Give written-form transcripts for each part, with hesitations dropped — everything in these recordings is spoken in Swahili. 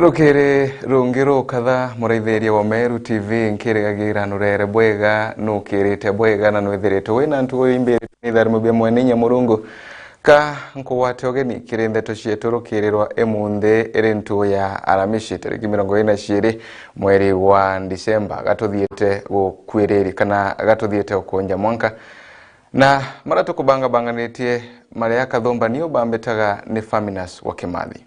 Rukere rungiro kadha muraithiria wa Meru TV nkirigagira nurere bwega nukirite bwega na nwithiritwo wina ntugo imbere nitharimo bya mweninya murungu ka nkuwate ogeni kirindeto cietu rukirirwa emunthe iri ntugo ya Aramici tariki 22 mweri wa Disemba gatuthiete gukwiriri kana gatuthiete ukonja mwanka na maratu kubanga-banganitie maria kathomba niyo bambetaga ni Faminas wa Kimathi.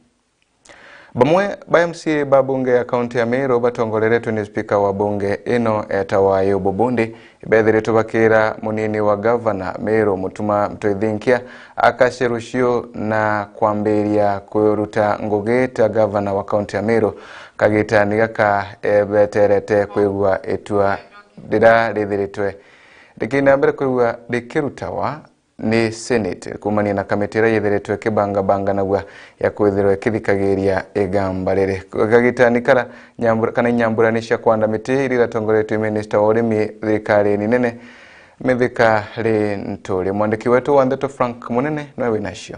Bamwe ba MCA ba bunge ya kaunti ya Meru batongoreretwe ni speaker wa bunge ino etawa Ayubu Bundi ibethiritwe bakira munini wa governor Meru Mutuma Mtoithinkia akacerucio na kwambiria kuruta ngugi ta governor wa kaunti ya Meru kagitani gaka beterete kwigua etua dira rithiritwe dikina mbere kwigua dikirutawa ni Senate kumania na kamitira yethiretwe kibanga nagwa ya kwithirwe kithikagiria egambarere kagitani kara nyamburanisha kwanda miti iratongoretwe minister wa urimi thirikari nene mithika ri nturi mwandiki wetu wa Ndeto Frank Munene no winacio.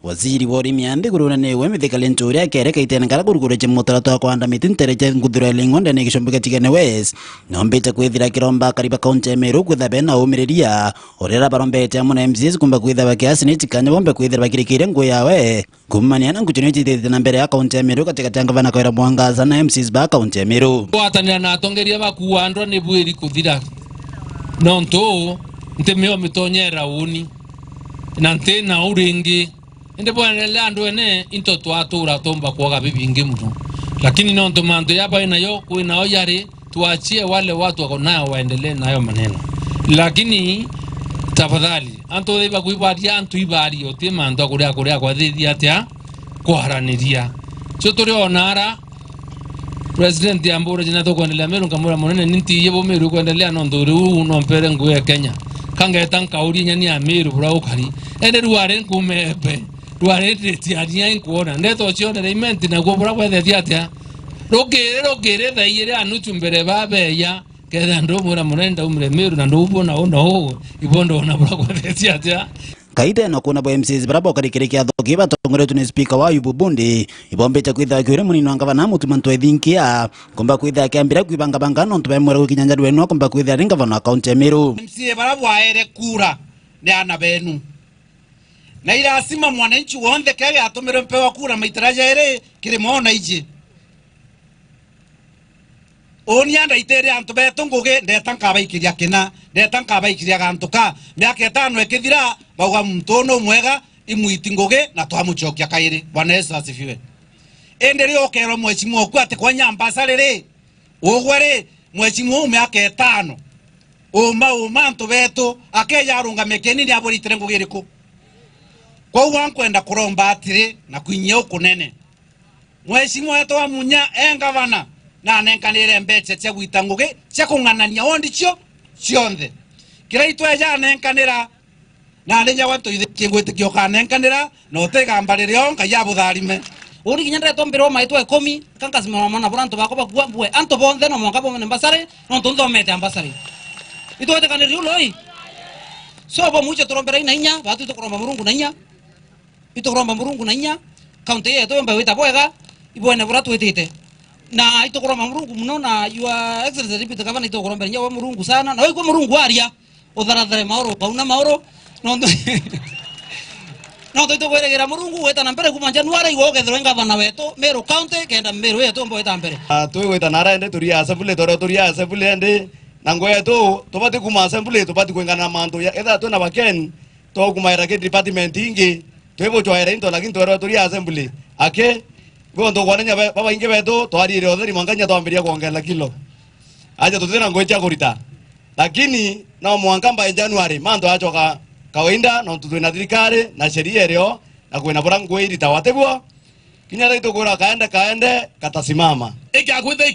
Waziri wa urimi ambiguruna newe mithikali nturi akereka itenengara gurugureche mutarato wa kwanda miti ntereche nguthura lingonde ne gicombi tigene wes nombete kwithira kiromba kariba kaunti ya Meru kwithabe na umiriria orera barombete amuna MCs kumba kwithaba kiasi nitikanye bombe kwithira bakirikire ngo yawe kumania na nguchoneti tete na mbere ya kaunti ya Meru katika tangavana kwa Mwangaza na MCs ba kaunti ya Meru watanira na atongeria bakuwa andro ne bwiri kuthira nonto ntemeo mitonyera uni nante na uringi ende bwana lando ene into twatura tomba kuoga bibingi mtu lakini nonto mando yaba inayo kuina oyari tuachie wale watu wako nayo waendelee nayo maneno lakini tafadhali anto deba kuibaria antu ibari yote mando akuria kwa dhidi atia kuharaniria chotore onara president Ambura jina to kuendelea Meru kamura monene ninti yebo Meru kuendelea nondo ru no mpere nguye Kenya kanga tanka uri nyani ya Meru bura ukari ende ruare kumebe ruarete tiania inkuona neto chione reimenti na gobura kwethe tiatia rogere thaire anutu mbere babe ya ketha ndo mura munenda umre Meru na ndo ubona ono ibondo na bura kwethe tiatia kaide no kuna bo MCs barabo karikirikia thoki batongoretwe ni speaker wa Ayubu Bundi ibombete kwitha kwire munini wa gavana Mutuma Mtoithinkia kumba kwitha kiambira kwibanga no ntube mwere gukinyanja dwenu kumba kwitha ringa gavana kaunti ya Meru MCA barabo aere kura ni ana benu na irasima mwananchi wonde kage atumire mpewa kura maitaraja ere kirimona ije oni anda itere antu beto nguge ndetanka baikiria kina ndetanka baikiria gantuka myaka 5 ekithira bauga mtono mwega imuiti nguge na twamuchokia kairi bwana Yesu asifiwe enderi okero mwechimwo oku ate kwa nyambasa rere ogwere mwechimwo myaka 5 uma antu beto akeya arunga mekeni ni aboritere ngugiriko kwa wankwenda kuromba atire na kwinyia ukunene mwechimwo wetu wa munya engavana na nenkanire mbeche cia gwita ngugi cia kunganania ondi cio cionthe kira itwe ja nenkanira na nenya wantu ithe ngwitikio ka nenkanira no tegambarire onka ya butharime uri kinyandre tombero maitwa 10 kankasima mwana buranto bako bakwa bwe anto bonde no monga bomene mbasare no tondo mete ambasare itote kaniri uloi so bo mucho torombera inanya batu tokoromba murungu nanya itokoromba murungu nanya kaunti yetu mbe wita bwega ibone buratu witite na itokoromba murungu muno na your excellency deputy governor itokoromba nyawa murungu sana na wiko murungu aria utharathere maoro kauna maoro no no to kweregera murungu weta na mbere kuma January igo gethero ngavana wetu Meru county kenda Meru yetu mbo weta mbere tuwe weta nara ende turia assembly toro turia assembly ende na ngoya to tobati kuma assembly tobati kwengana manto ya etha to na baken to kuma era ke department ingi twebo twaira into lakini toro turia assembly ake gondo kwanenya baba inge beto twarire otheri manganya twambiria kuongela kilo aje tutena ngoja kurita lakini na mwangamba January manto achoka kawaida na tutuna thirikari na sheria ero na kwena bora ngwiri tawategwa kinya rito kura kaende katasimama ega kwithe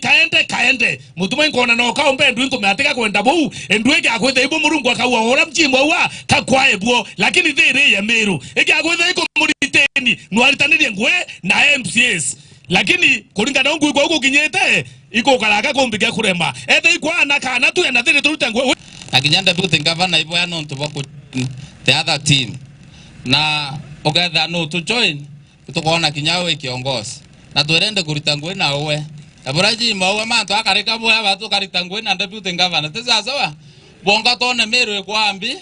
kaende Mutuma inkona no kaombe ndu inkomeateka kwenda buu endu ega kwithe ibo murungu akawa ora mchimwa wa kakwae bwo lakini thire ya Meru ega kwithe ikomuri teni nwaritanire ngwe na MCS lakini kulingana ungu iko huko kinyete iko kalaga kumbiga kurema ete ikwana kana tu ena thiri turuta ngwe akinyanda tu ngavana ibo ya nonto bako the other team na ogether no to join tukoona kinyawe kiongozi na tuerende kurita ngwe na we aburaji mawe manto akarika bwa abatu karita ngwe na deputy governor tesa sawa bonga tone Meru kwambi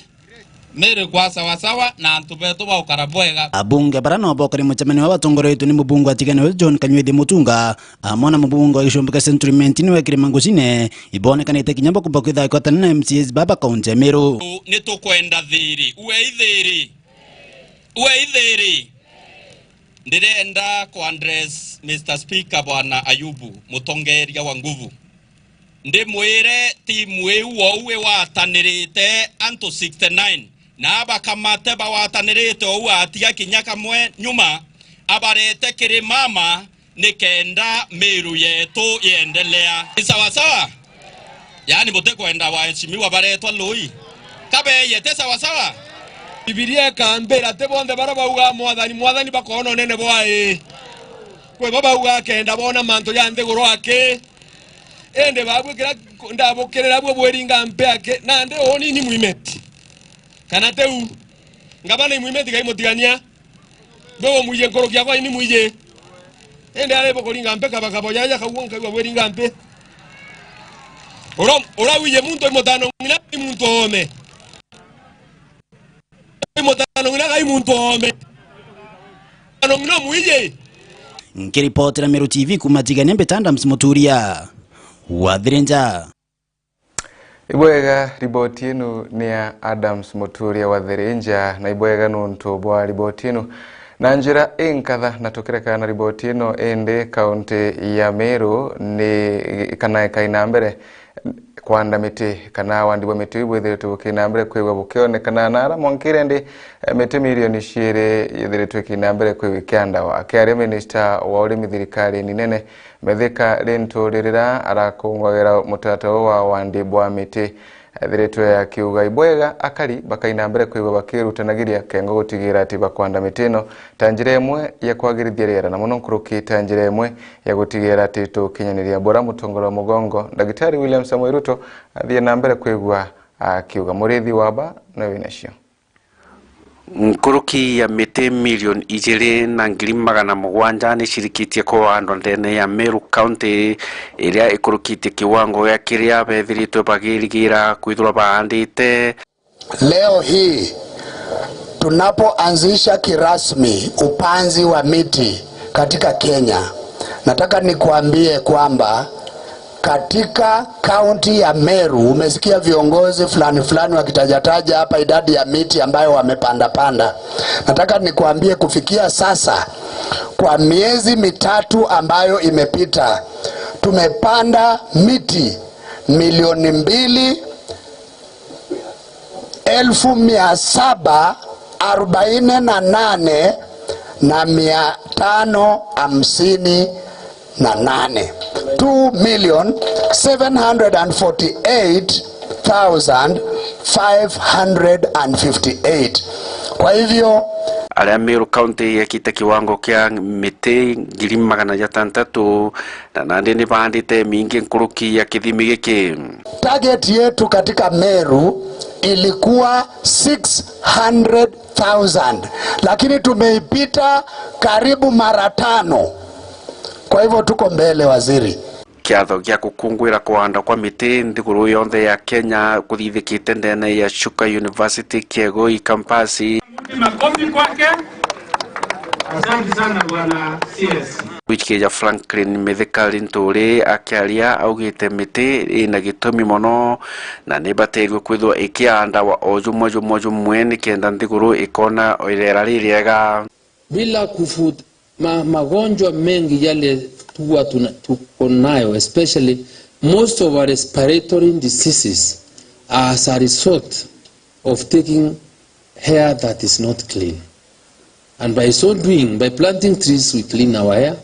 Meru kwa sawa sawa na antubeto ba ukarabwega abunge barano bokari muchamani wa batongoretu ni mubungu atigane John Kanywede Mutunga amona mubungu agishombeka Central Mentini wa Kirimangusine ibone kanite kinyambo kubakitha ikotana na MCS baba kaunti Meru ni tukwenda thiri uwe ithiri ndirenda ku address Mr Speaker bwana Ayubu mutongeria wa nguvu ndimwire timu ewo uwe watanirite anto 69 na abakamate bawatanirite uwe atia kinyaka mwe nyuma abarete Kirimama nikenda Meru yetu iendelea sawa sawa yani bote kwenda waheshimiwa baretwa loi kabe yete sawa sawa Bibilia kambera te bonde baraba uga mwathani bakono nene bwae kwe baba uga kenda bona manto yande goro ake ende babwe kira ndabo kerera bwo bweringa mpe ake nande oni ni muimeti kana teu ngabana ni muimeti kai motigania bwo muije nkorokia kwa ni muije ende ale bwo koringa mpe kabaka boyaja kawon kai bweringa mpe ora wije muntu motano ngina muntu ome motano ngina kai muntu ome ano ngina muije nkiripoti la Meru TV kumatigania Betanda Msimoturia Wadhirinja. Ibwega riboti yenu ni ya Adams Muturia Wadhirinja na ibwega nuntu bwa riboti yenu na njira inkatha natukereka na riboti yenu ende kaunti ya Meru ni kana kaina mbere kwanda miti kana wandibwa miti ibwethiretu kina mbere kwewa bukione kana nara mwankire ndi miti milioni shire yethiretu kina mbere kwewa kianda wa kiare minister wa urimi thirikari ni nene methika rinturirira arakungwagera mutatawo wa wandibwa miti thiretu ya kiuga ibwega akari bakaina mbere kwewa bakirutanagiria kengo gutigira ati bakwanda mitino tanjire emwe ya kwagirithia riera na muno nkuruki tanjire emwe ya gutigira ati tukinyaniria bora mutongoro mugongo Daktari William Samoei Ruto athie na mbere kwigwa akiuga murithi waba na winacio nkuruki ya miti milioni 2,700 ni shirikitie kwa andu ndene ya Meru County iria ikurukitie kiwango ya kiria bethiritwe bagirigira kwithura baandite. Leo hii tunapoanzisha kirasmi upanzi wa miti katika Kenya, nataka nikuambie kwamba katika kaunti ya Meru umesikia viongozi fulani wakitajataja hapa idadi ya miti ambayo wamepanda. Nataka nikuambie kufikia sasa kwa miezi mitatu ambayo imepita tumepanda miti 2,748 na 558. 2,748,558. Kwa hivyo aria Meru County yakite kiwango kia miti 600 na nandi ni bandite mingi nkuruki ya kithimi giki. Target yetu katika Meru ilikuwa 600,000 lakini tumeipita karibu mara 5. Kwa hivyo tuko mbele waziri. Kiatho gia gukungwira kuhanda kwa miti nthiguru yonthe ya Kenya kuthithikite ndene ya Chuka University Kiegoi campus. Makofi kwake. Asante sana bwana CS. Wikija Franklin Mithika Linturi akiaria augite miti ina gitumi mono na nibategwe kwithwa ikianda wa ojumoju mweni kenda nthiguru ikona oirera ririega bila kufuta magonjwa mengi yale huwa tuko nayo, especially most of our respiratory diseases are as a result of taking air that is not clean. And by so doing, by planting trees, we clean our air,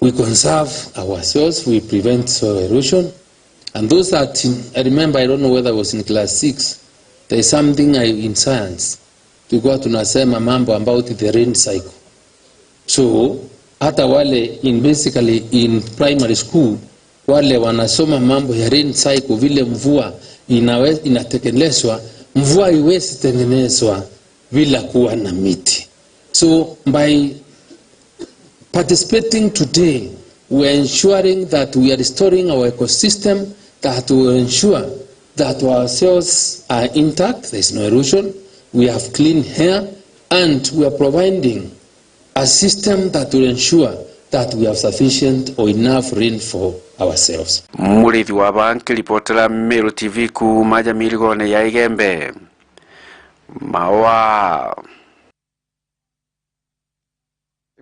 we conserve our soils, we prevent soil erosion. And those that, I remember, I don't know whether I was in class 6, there is something in science, tulikuwa tunasema mambo about the rain cycle. So, hata wale basically in primary school wale wanasoma mambo ya rain cycle, vile mvua inatekelezwa. Mvua haiwezi tengenezwa bila kuwa na miti. So by participating today, we are ensuring that we are restoring our ecosystem, that we will ensure that our cells are intact, there is no erosion, we have clean air, and we are providing a system that will ensure that we have sufficient or enough rain for ourselves. Murithi wa banki ripotera Meru TV ku maja mirigone ya Igembe. Mawa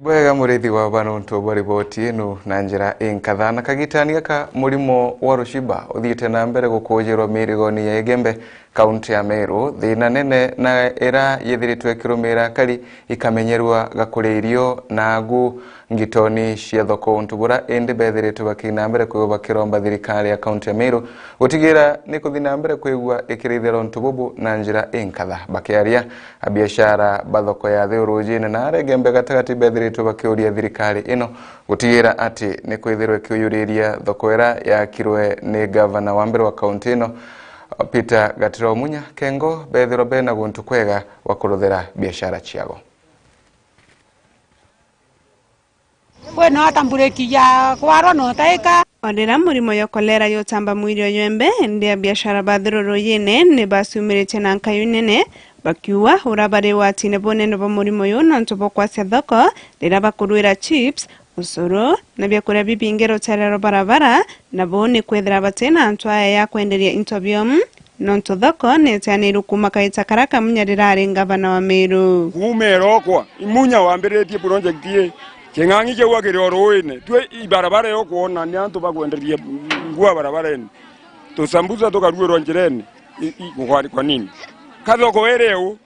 Bwega murithi wa bantu bari boti ino na njira inkathana kagitania ka murimo wa rushiba uthiite na mbere gukujerwa mirigoni ya Igembe kaunti ya Meru thina nene na era yithiritwe kirumira kari ikamenyerwa gakureirio na gu ngitoni cia thoko ntugura indi bethiritwe bakina mbere kuyoba kiromba thirikari ya kaunti ya Meru gutigira ni kuthina mbere kwigwa ikirithero ntububu na njira inkatha bakiaria biashara bathoko ya thiurujine na Igembe gatagati bethiritwe bakiuria thirikari ino gutigira ati ni kwithirwe kiyuriria thoko era ya kirwe ni governor wa mbere wa kaunti ino Peter Gatiro Munya kengo bethiro bena guntu kwega wakuruthira biashara ciago. Bueno atambuleki ya kwaro no taika Odera murimo yo kolera yo tamba mwiri oyembe ndia biashara bathiro yene ne basumirete na nkayunene bakiwa urabare watine bonene bo murimo yo nantobo kwa thoko rira bakurwira chips usoro na byakura bibingero tarero barabara na bone kwethera batena antwaya ya kwenderia interview nonto thoko netane rukuma kaita karaka munyarira arenga bana wa Meru kumero kwa imunya wambiretie project ye kengangi je wagire roine twe ibarabara yo kuona ni antu bagwenderia ngua barabara ene to sambuza to karuero njirene kwa nini kathoko ereu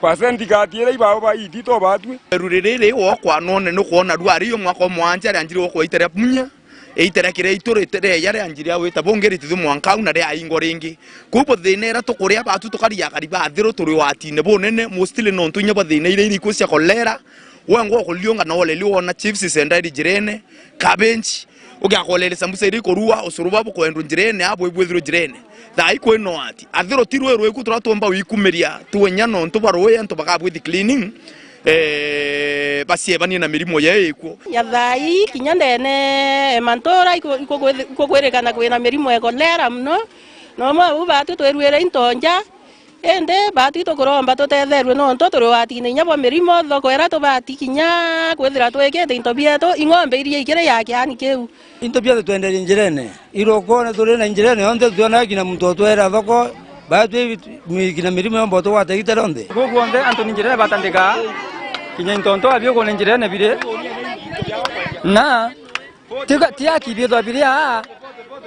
pasenti katiere ibao ba itito batwe rurerere wo kwa none no kuona rwari yo mwako mwanja ranjiri wo kwa itere munya eitere kire itore tere yare anjiri awe tabongeri tidu mwanka una re aingo ringi kubo thinera to kuria batu to kari yakari ba thiro turi watine bonene mostly no ntunya ba thina ire iriku cia kolera wengo kulionga na ole liona chiefs sendai jirene cabbage ugakolele sambusa iri korua usuruba bu kwendo jirene abo ibwethiro jirene thai kweno ati athiro tirwe rwe ku turatomba wikumeria tuwenya no ntubaroye ntubagabwithi cleaning basie bani na mirimo yeiko ya thai kinyandene mantora iko kwerekana kwena mirimo ekolera mno no mo ubatu twerwera intonja ende batu to koromba to tetherwe no nto toro ati ne nyabo mirimo thoko era to bati kinya kwethira twekete into bieto ing'ombe iria ikire yake ani keu into bieto twendere njirene irokona tore na njirene onde tuona kina mtoto era thoko batu kina mirimo yombo to wata iteronde gogonde antoni njirene batandika kinya intonto abyo ko njirene bire na tia kibieto biria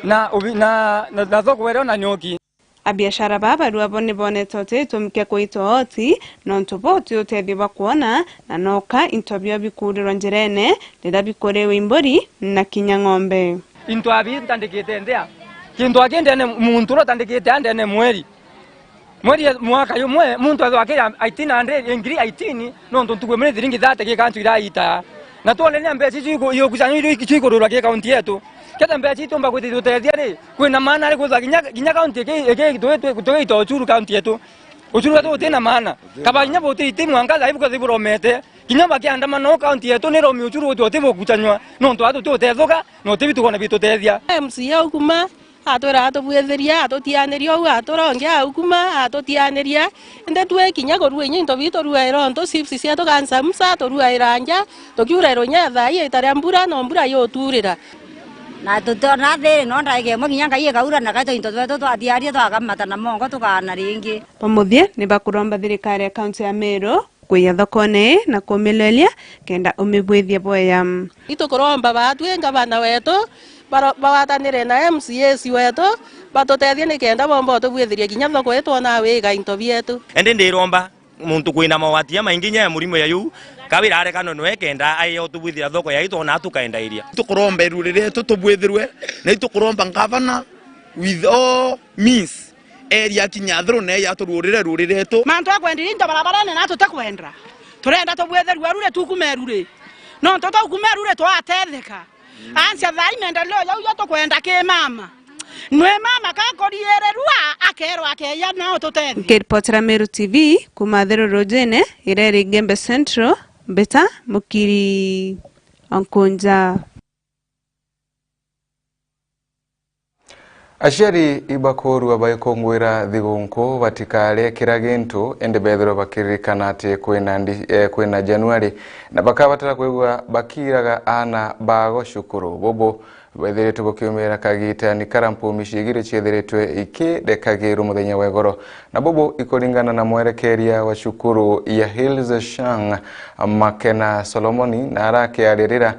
na thoko era na nyoki abiashara baba ruabone bone tote tumke kuito oti nontoboti utethi bakuona na noka intobyo bikurirwa njirene rira bikorewe imbori na kinya ng'ombe into abi tandikite ndea kintu akendene muntu ro tandikite andene mweri mwaka yomwe muntu azwakira 1800 ingiri 18 nonto tugwe mwe thiringi thate ke kantu iraita na tole ne mbeci chiko yo kusanyo chiko ro ke kaunti yetu kete mbeci tumba kuti tutethia ri kwina maana ri kuza ginya kaunti ke tuwe itochuru kaunti yetu uchuru wetu tena maana kabanya bote itimu angaza ibuko ziburomete ginya bakiandama no kaunti yetu ni romi uchuru wetu tibo kuchanywa nonto atu tutethoka no tibitu kona bitutethia MCA ukuma atwera atobwetheria atotianeria u atoronge ukuma atotianeria ende twe kinya korwenye into bito ruairo nto sipsi cia to kansa msa to ruairanja to kiurairo nya thai itare mbura no mbura yo turira na tutona the no ndaige mo kinya ngai kaura na kaito into tweto twatiaria twakamata na mongo tukana ringi pamothie ni bakuromba thirikari ya kaunti ya Meru kuya thokone na kumilelia kenda umibwithia boya ito koromba batwe ngabana weto bawatanire na MCA wetu batotethie ni kenda bombo tubwithirie kinya thoko yetu na wiga into bietu ende ndiromba muntu kwina mawatia maingi nya murimo ya yu kawira are kano no ekenda ayo tubwithira thoko ya ito na tukaenda iria tukuromba rurire tubwithirwe na tukuromba ngavana with all means area kinyathro ne ya tururire tu mantu akwendira into barabara na tutakwendra turenda tubwithirwe rure tukumerure no toto kumerure to atetheka ansia thai mendeleo yau to kwenda ke mama nwe mama ka koriererua akero akeya na totethi Ngiripotera Meru TV kuma Thiruru Jene ireri Gembe Central Beta Mukiri Onkunja. Aciari ibakoru abaikongwira thigunku batikale kiragento ende bethero bakiririkana ati kwina Januari na bakabatara kwigua bakiraga ana bago cukuru bobo bethiritwe bukiumira kagitani karampu micigire ciethiritwe ikidekagiru muthenya wa igoro na bobo ikuringana na mwerekeria wa cukuru ya Hills Shang Makena Solomoni na arakiaririra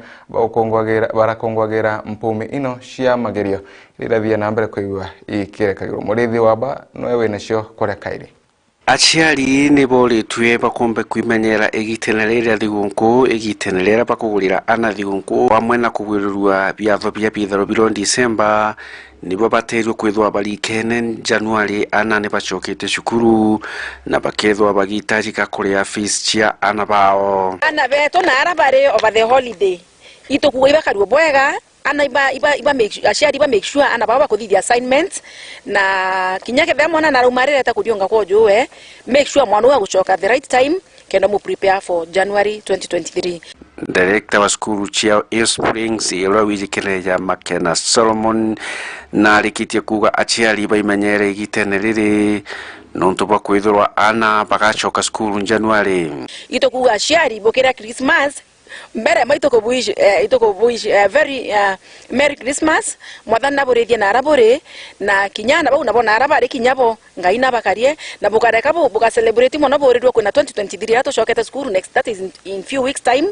barakongwagira mpumi ino cia magerio irathia na mbere kuigua ikirekagiru murithi waba noe winacio korekaire. Aciari ni boritwe bakombe kwimenyera igitenerera thigunku igitenerera bakugurira ana thigunku hamwe na kugwirurwa biatho bia bitharo biro December nibo bateirwe kwithwa barikene January ana ne bacokete cukuru na bakethwa bagitajika kuria fees cia ana bao ana beto na arabare over the holiday itokuwa ibakaruo bwega ana iba make sure ana baba kuthithia assignments na kinyake bya mwana na rumarire ta kudionga kwa juwe make sure mwana wa gucoka the right time kenda mu prepare for January 2023. Director wa skulu chia Springs ira wijikireja Makena Solomon na rikitie kuga aciari baimenyere igitenerere nonto bakwithirwa ana bagacoka skulu January itokuga aciari bokera Christmas mbere maitoko buish very Merry Christmas mwathana burithia na arabore na kinyana bau nabo na arabare kinyabo ngaina bakarie na bukareka buka celebrate mono borirwo kuna 2023 atocokete school next that is in few weeks time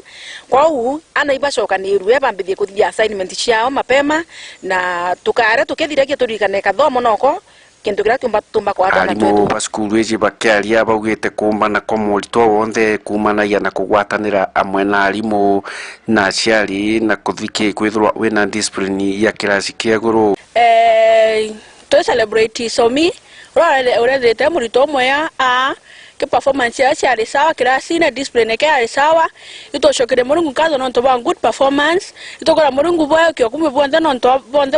kwa u ana ibacoka ni ruwe bambithie kuthia assignment ciao mapema na tukare tukithiragia turikane kathomo noko kintu gira tumba kwa atana twetu alimu baskulu eji bakiaria baugite kumbana kwa morito wonde kumanagia na kugwatanira amwe na alimu na aciari na kuthiki kwithirwa wina discipline ya kirasi kia iguru to celebrate somi urethete murito moya ke performance ya ciari sawa kirasi na discipline ke ari sawa itocokire murungu kazo nonto ba good performance itokora murungu bwa kyo kumwe bonde nonto bonde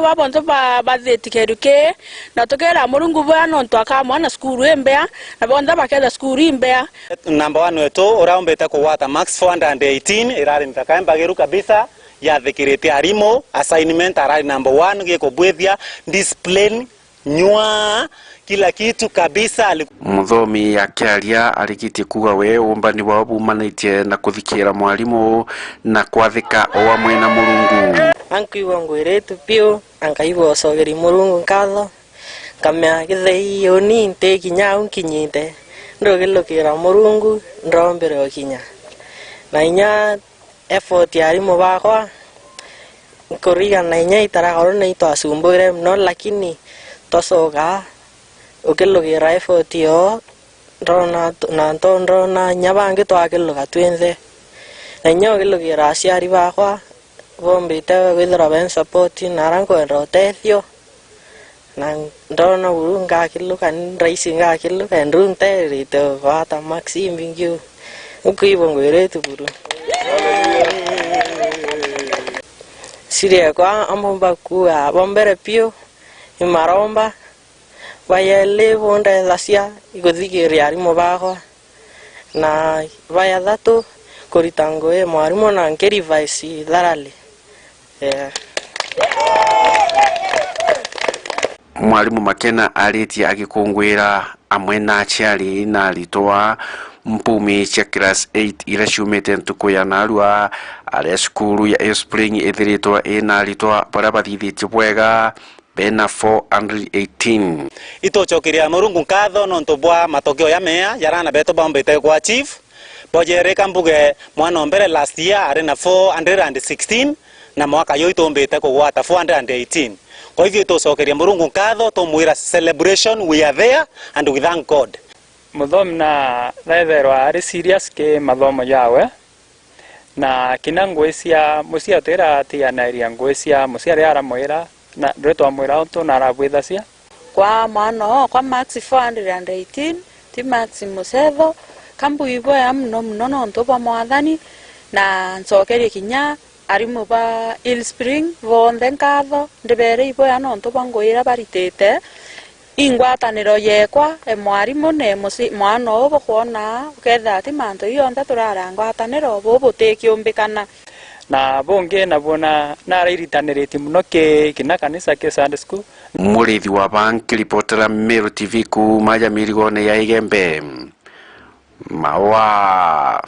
bathitikeruke na tokera murungu bwa nonto akamwa na skuru embea na bonde bakeza skuru imbea number 1 wetu uraombeta kuwata max 418 irari nitakaembagiru kabisa ya thikirite arimo assignment arari number 1 giko bwethia discipline nywa kila kitu kabisa. Muthomi ya kiaria arikitie kuga we umbani wa bumanaitie na kuthikira mwalimu na kwathika o amwe na murungu ankiwa ngwiretu pio ankaiwa sogeri murungu nkatho kamya githei oni nte kinya unkinyite ndogilukira murungu ndombere okinya na inya effort yari mubakwa nkoriga na inya itaragoro na itwasumbure no lakini tosoga ukilugira effort yo ndona nyabange twakiluga twinze na nyo kilugira aciari bakwa bombite withira ben support na rango rotethio na ndona urunga kiluga raisi nga kiluga ndunte rito vata maxim bingyu ukibongwere tuburu siria kwa amomba kuwa bombere pio imaromba bayele bonda dacia igothigiria ari mubagwa na baya thatu kuritango mwarimu na ngeri vice tharali mwarimu Makena aritie agikungwira amwe na aciari na aritwa mpumi cia class 8 ira ciumite ntuku ya narua aria skulu ya Spring ithiritwa ina aritwa bara bathithitie bwega bena 418 itochokiria murungu nkatho nonto bwa matokeo ya mea yarana beto bombete kwa chief bojereka mbuge mwana mbere last year ari na 416 na mwaka yo itombete kugwata 418 kwa hivyo itochokiria murungu nkatho tomwira celebration we are there and we thank God. Muthomi na thaitherwa ari serious ke mathomo yawe na kina ngwecia mucia tera tianairia ngwecia mucia ri aramwira na ndretwa mwira onto na arabwithacia kwa mano kwa max 418 ti max musetho kambu ibo ya mno nonto pa mwathani na ncokerie kinya arimu ba Hill Spring bonthe nkatho ndibere iboya nontu bangwira baritite ingwataniro yekwa mwarimu ne mwana obo kuona uketha ati manto yonthe turara ngwataniro bo butikiumbikana na bonge nabona narairitanirite muno kina kanisa ke Sunday school. Murithi wa banki ripotera Meru TV ku maja mirigone ya Igembe mawa.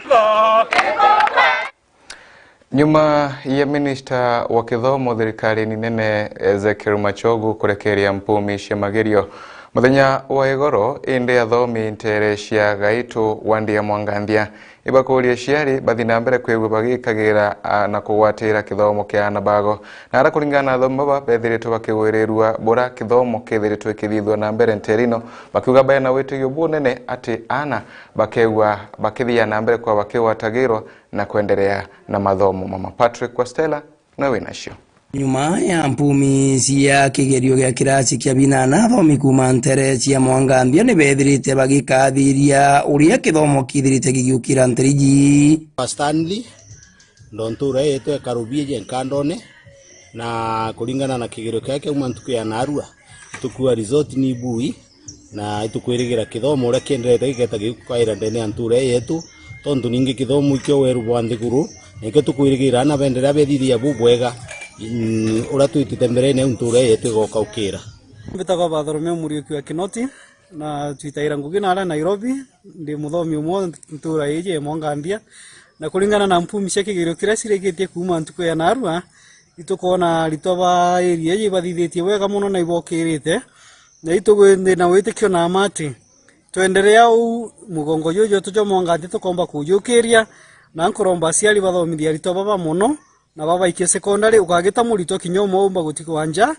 Nyuma ya minista wa kithomo thirikari-ini nene Ezekiel Machogu kurekeria mpumisha magerio muthenya wa igoro indi athomi ntere cia gaitu Wandia Mwangandia ibakuria ciari bathi na mbere kwigwa bagikagira na kugwatira kithomo kia anabago na ara kuringana athomi baba bethiritwo bakigwirirwa bura kithomo kithiritwo ikithithwa na mbere nterino bakiuga bayana witigio bunene ati ana bakegwa bakithia na mbere kwa bakiwatagirwa na kuendelea na mathomo. Mama Patrick kwa Stella na winasho. Nyuma ya mpumisi ya kigerio gya kirasi kya binana athomi kuma ntere cia Mwangambia ni bethirite bagikathiria uria kithomo kithirite gigiukira nteriji. Stanley ndontura yetu ekarubie je nkandone na kulingana na kigerio kyake umantuku ya narua tukua resort ni bui na itukwirigira kithomo uria kienderete giketa gikukaira ndene anture yetu tondu ningi kithomo ikyo weru bwanthiguru nike tukwirigira na bendera bethithia bubwega ura tuitite mbere ne unture yetu goka ukira mbitagwa Bartholomew Muriuki wa Kinoti na twitaira ngugi na Nairobi ndi muthomi umwe ntura ije Mwangambia na kulingana na mpumisha kigerio kiria cireketie kuma ntuku ya narua itukona ritoba area ye bathithitie wega muno na ibokirite na itugwende na witikio na amati tuendelea u mugongo yoyo tujo Mwangambia tukomba kuyukiria na nkoromba ciari bathomithia ritoba ba muno na baba ikie secondary ukagita murito kinyomo umba gutikwanja.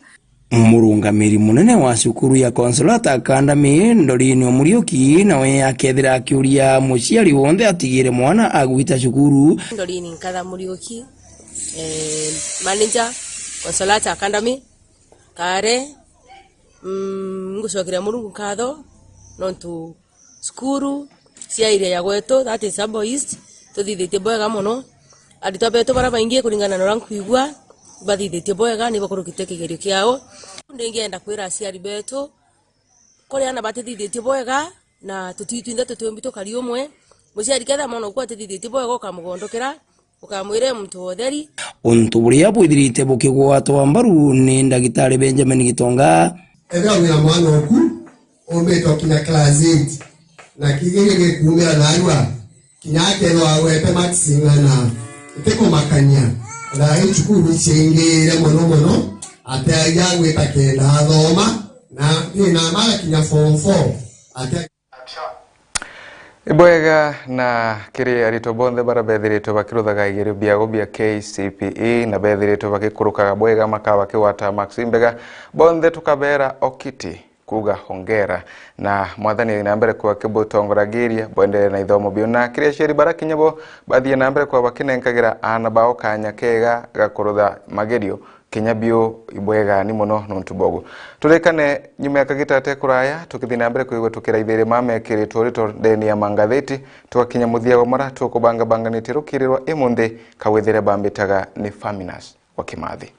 Murungamiri munene wa cukuru ya Consolata Academy Ndorini Muriuki nawe akethira akiuria muciari wonthe atigire mwana agwita cukuru. Ndorini nkatha Muriuki manager Consolata Academy kare ngucokera Murungu nkatho nontu cukuru cia iria ya gwetu that is Sabo East tuthithite bwega muno arito beto bara baingie kuringana na rankuigwa bathithite bwega ni bakurukite kigerio kiao ndingienda kwira aciari beto kuria na batithithite bwega na tutitwinde tutumbi tukari umwe muciari ketha mono kwa tithithite bwega ukamugondokera ukamwire mtu otheri untu buria bwithirite bukigwatwa mbaru ni ndagitari Benjamin Gitonga ega wira mwana oku ometo kina class 8 na kigerio gikumira na arua kinyake no awete maxingana iteko makanya na ichukuru chengere mono ate yagwe takenda athoma na mala kinya form 4 ate ibwega na kiri arito bonthe bara bethirito bakiruthaga igerio biago bia KCPE na bethirito bakikurukaga bwega makaba kiwata Maximbega bonthe tukabera okiti kuga hongera na mwathani na mbere kwa kibutongoragiria bwendere na ithomo biona kiria sheri barakinyabo bathie na mbere kwa bakinenkagira ana bao kanya kega gakurutha magerio kinyabio ibwega ni muno nontubogo turekane nyuma yakagitate kuraya tukithi na mbere kuigwa tukira ithere mame kiritwo rito deni ya mangatheti tukakinya muthia wa mara tukubanga banganite rukirirwa imunde kawethere bambitaga ni Faminas wa Kimathi.